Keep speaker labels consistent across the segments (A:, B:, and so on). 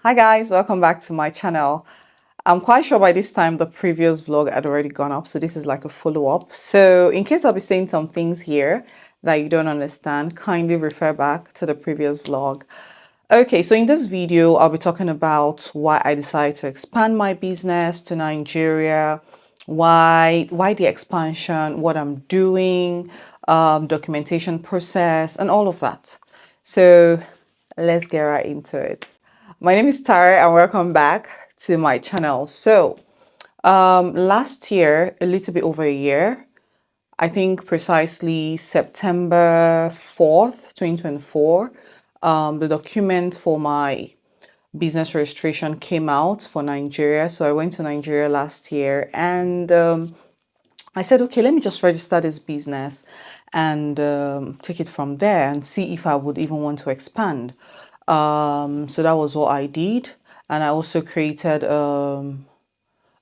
A: Hi guys, welcome back to my channel. I'm quite sure by this time the previous vlog had already gone up, so this is like a follow-up. So in case I'll be saying some things here that you don't understand, kindly refer back to the previous vlog. Okay, so in this video, I'll be talking about why I decided to expand my business to Nigeria, why the expansion, what I'm doing, documentation process, and all of that. So let's get right into it. My name is Tare and welcome back to my channel. So last year, a little bit over a year, I think precisely September 4th, 2024, the document for my business registration came out for Nigeria. So I went to Nigeria last year and I said, okay, let me just register this business and take it from there and see if I would even want to expand. So that was what I did. And I also created a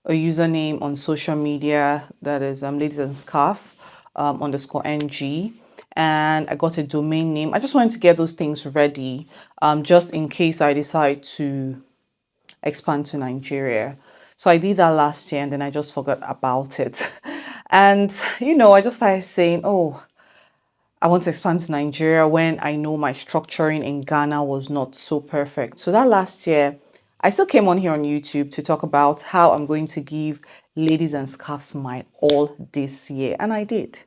A: username on social media that is ladies and scarf underscore ng, and I got a domain name. I just wanted to get those things ready just in case I decide to expand to Nigeria. So I did that last year and then I just forgot about it. And I just started saying, oh, I want to expand to Nigeria when I know my structuring in Ghana was not so perfect. So that last year, I still came on here on YouTube to talk about how I'm going to give ladies and scarves my all this year. And I did.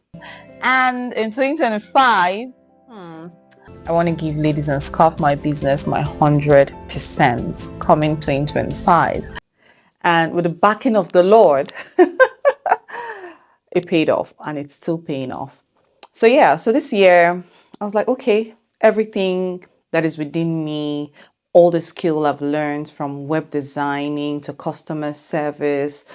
A: And in 2025, I want to give ladies and scarf my business my 100% coming 2025. And with the backing of the Lord, it paid off and it's still paying off. So yeah, so this year I was like, okay, everything that is within me, all the skill I've learned from web designing to customer service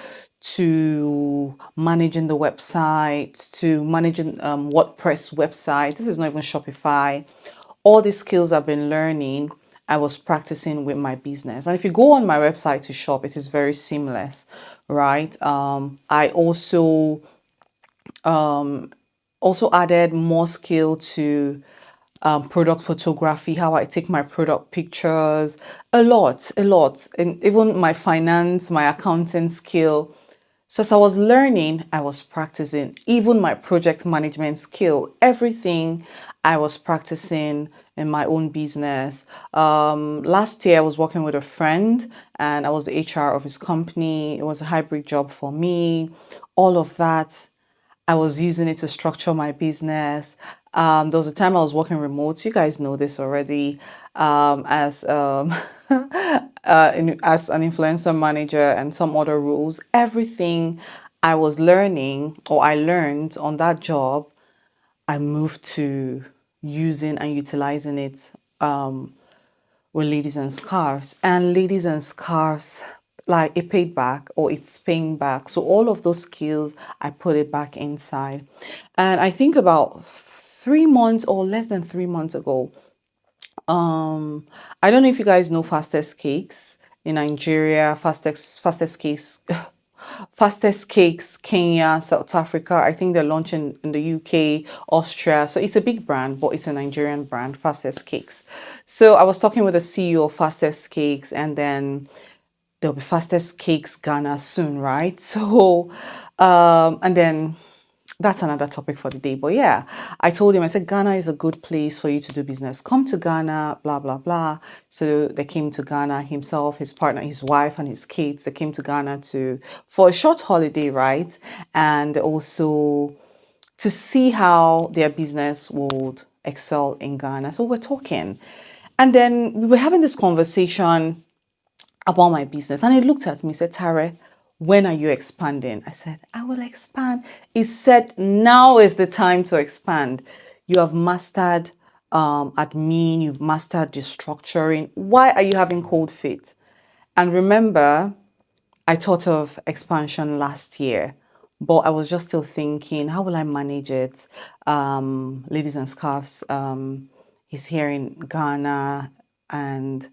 A: to managing the website to managing WordPress website. This is not even Shopify. All these skills I've been learning, I was practicing with my business. And if you go on my website to shop, it is very seamless, right? I also added more skill to product photography, how I take my product pictures, a lot, and even my finance, my accounting skill. So as I was learning, I was practicing, even my project management skill, everything I was practicing in my own business. Last year, I was working with a friend and I was the HR of his company. It was a hybrid job for me, all of that. I was using it to structure my business. There was a time I was working remote. You guys know this already. As an influencer manager and some other roles, everything I was learning or I learned on that job, I moved to using and utilizing it with ladies and scarves. And ladies and scarves, like it paid back or it's paying back. So all of those skills, I put it back inside. And I think about 3 months or less than 3 months ago, I don't know if you guys know Fastest Cakes in Nigeria, Fastest Cakes, Fastest Cakes, Kenya, South Africa. I think they're launching in the UK, Austria. So it's a big brand, but it's a Nigerian brand, Fastest Cakes. So I was talking with the CEO of Fastest Cakes, and then there'll be Fastest Cakes Ghana soon, right? So, and then that's another topic for the day. But yeah, I told him, I said, Ghana is a good place for you to do business. Come to Ghana, blah, blah, blah. So they came to Ghana, himself, his partner, his wife, and his kids. They came to Ghana for a short holiday, right? And also to see how their business would excel in Ghana. So we're talking. And then we were having this conversation about my business. And he looked at me, said, Tare, when are you expanding? I said, I will expand. He said, now is the time to expand. You have mastered admin, you've mastered the structuring. Why are you having cold feet? And remember, I thought of expansion last year, but I was just still thinking, how will I manage it? Ladies and scarves is here in Ghana and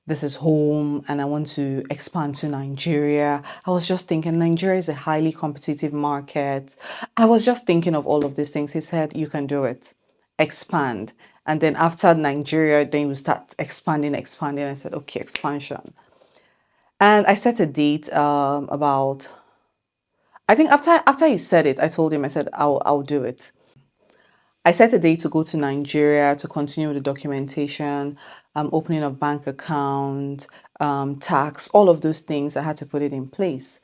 A: this is home and I want to expand to Nigeria. I was just thinking Nigeria is a highly competitive market. I was just thinking of all of these things. He said, you can do it. Expand. And then after Nigeria, then we start expanding. I said, okay, expansion. And I set a date about, I think after he said it, I told him, I said, I'll do it. I set a date to go to Nigeria to continue with the documentation, opening of bank account, tax, all of those things. I had to put it in place.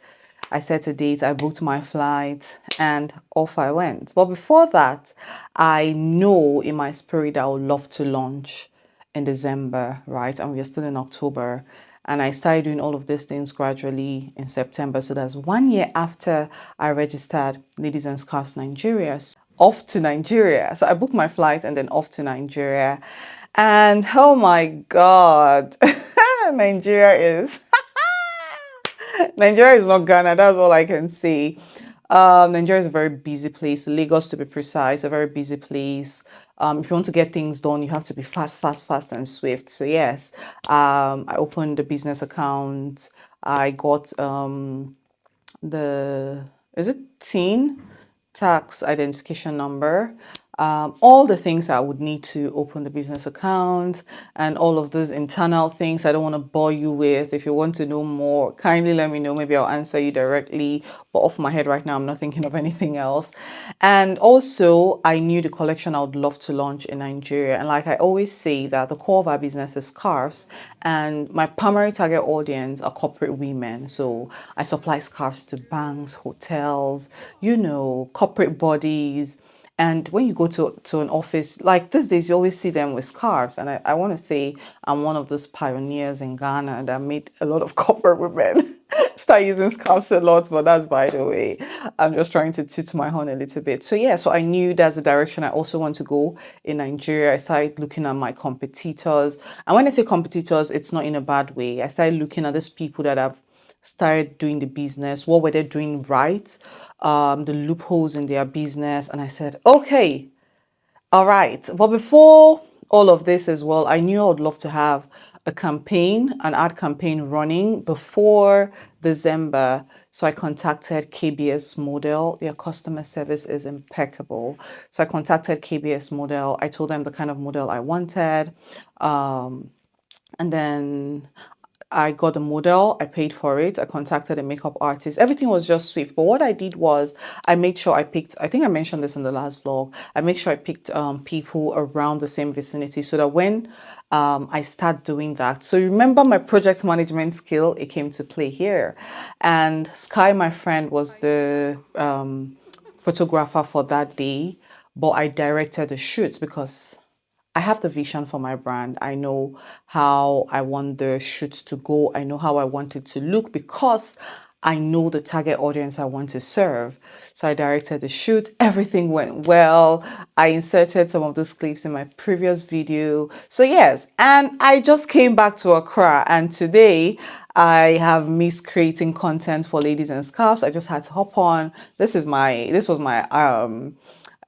A: I set a date, I booked my flight, and off I went. But before that, I know in my spirit I would love to launch in December, right? And we're still in October. And I started doing all of these things gradually in September. So that's 1 year after I registered Ladies and Scarves Nigeria. Off to Nigeria. So I booked my flight and then off to Nigeria. And oh my God, Nigeria is Nigeria is not Ghana. That's all I can say. Nigeria is a very busy place. Lagos, to be precise, a very busy place. If you want to get things done, you have to be fast, and swift. So yes, I opened a business account. I got the is it teen tax identification number, all the things I would need to open the business account, and all of those internal things I don't want to bore you with. If you want to know more, kindly let me know. Maybe I'll answer you directly. But off my head right now, I'm not thinking of anything else. And also, I knew the collection I would love to launch in Nigeria. And like I always say, that the core of our business is scarves, and my primary target audience are corporate women. So I supply scarves to banks, hotels, corporate bodies. And when you go to an office, like these days, you always see them with scarves. And I want to say I'm one of those pioneers in Ghana that made a lot of corporate women start using scarves a lot. But that's by the way. I'm just trying to toot my horn a little bit. So yeah, so I knew that's the direction I also want to go in Nigeria. I started looking at my competitors. And when I say competitors, it's not in a bad way. I started looking at these people that have started doing the business. What were they doing right? The loopholes in their business. And I said, okay, all right. But before all of this as well, I knew I would love to have a campaign, an ad campaign running before December. So I contacted KBS Model. Their customer service is impeccable. So I contacted KBS Model. I told them the kind of model I wanted. And then I got the model, I paid for it, I contacted a makeup artist. Everything was just swift. But what I did was I made sure I picked, I think I mentioned this in the last vlog, I make sure I picked people around the same vicinity so that when I start doing that. So remember my project management skill, it came to play here. And Sky, my friend, was the photographer for that day, but I directed the shoots because I have the vision for my brand. I know how I want the shoot to go. I know how I want it to look because I know the target audience I want to serve. So I directed the shoot. Everything went well. I inserted some of those clips in my previous video. So yes, and I just came back to Accra, and today I have missed creating content for Ladies and Scarves. I just had to hop on. This was my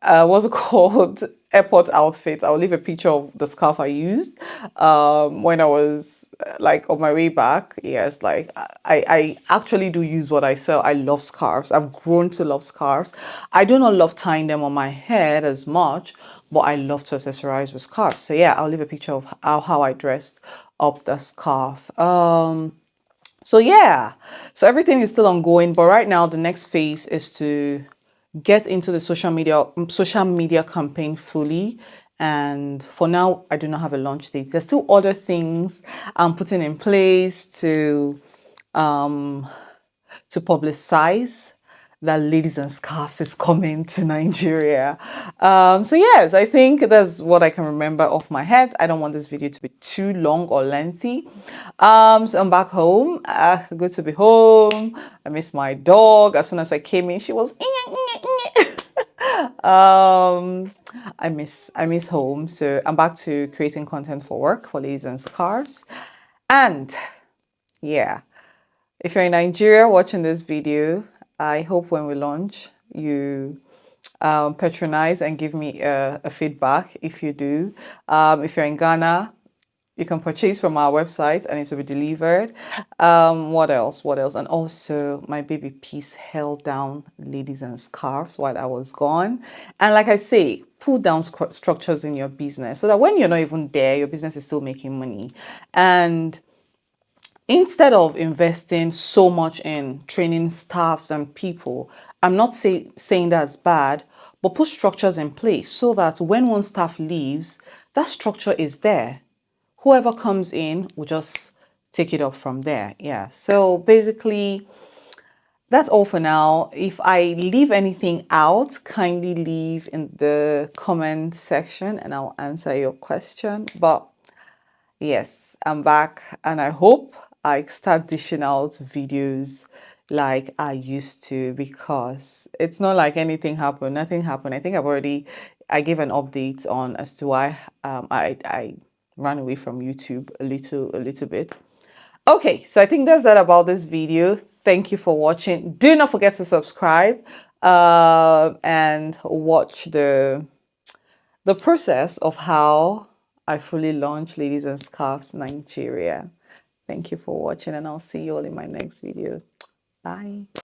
A: what's it called, airport outfit. I'll leave a picture of the scarf I used when I was like on my way back. Yes, like I actually do use what I sell. I love scarves. I've grown to love scarves. I do not love tying them on my head as much, but I love to accessorize with scarves. So yeah, I'll leave a picture of how I dressed up the scarf. So yeah, so everything is still ongoing, but right now the next phase is to get into the social media campaign fully. And for now, I do not have a launch date. There's still other things I'm putting in place um to publicize that Ladies and Scarves is coming to Nigeria. So yes, I think that's what I can remember off my head. I don't want this video to be too long or lengthy. So I'm back home. Good to be home. I miss my dog. As soon as I came in, she was I miss home. So I'm back to creating content for work for Ladies and Scarves. And yeah, if you're in Nigeria watching this video, I hope when we launch, you patronize and give me a feedback if you do. If you're in Ghana, you can purchase from our website and it will be delivered. What else? What else? And also, my baby piece held down Ladies and Scarves while I was gone. And like I say, pull down structures in your business so that when you're not even there, your business is still making money. And instead of investing so much in training staffs and people, I'm not saying that's bad, but put structures in place so that when one staff leaves, that structure is there. Whoever comes in will just take it up from there. Yeah. So basically, that's all for now. If I leave anything out, kindly leave in the comment section and I'll answer your question. But yes, I'm back and I hope I start dishing out videos like I used to, because it's not like anything happened, nothing happened. I think I gave an update on as to why I ran away from YouTube a little bit. Okay, so I think that's that about this video. Thank you for watching. Do not forget to subscribe and watch the process of how I fully launched Ladies and Scarves Nigeria. Thank you for watching and I'll see you all in my next video. Bye.